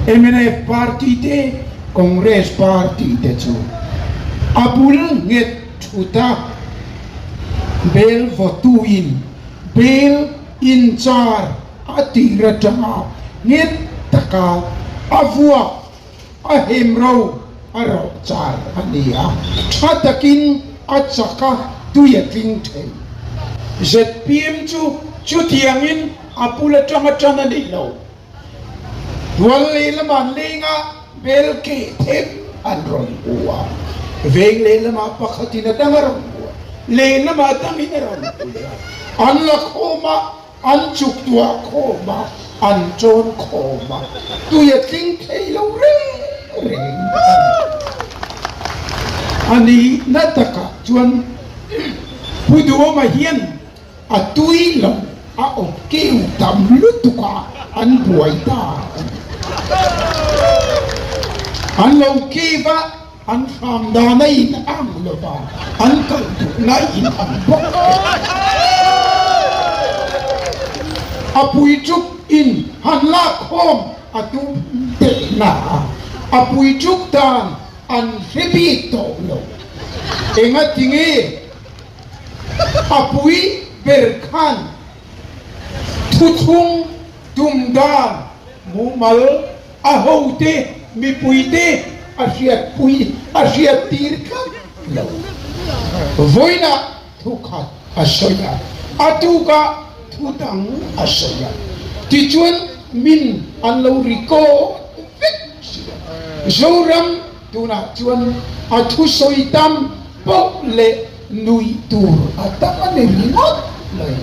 MNF party te Congress party te chu abul nget thuta bel votuin bel inchar atira tama nget taka avua ahemro aro char ania thatakin achaka tuyaking the ZPM chu thiangin apula tama chana lo dual le laman lenga bel ke them andron uwa veng le lama pakhatina dangaron uwa le lama tanginaron an la khoma an chuk tua khoma an chon khoma tu ya ting thei lo re ani nataka chuan puduwa ma hian atui lo a okeu tam lutuka an buaita an lo kiva an hamdana in ang loba an kaltu na in ang bok apui chuk in han la khom atu te na apui chuk dan an repito lo enga tinge apui berkhan thuthung tumdan mumal ahote mi puite asiat tirka lo voina thukhat asoya atuka thutang asoya tichuan min anlo riko zoram tuna chuan athu soitam po le nui tur ataka ne ringot lai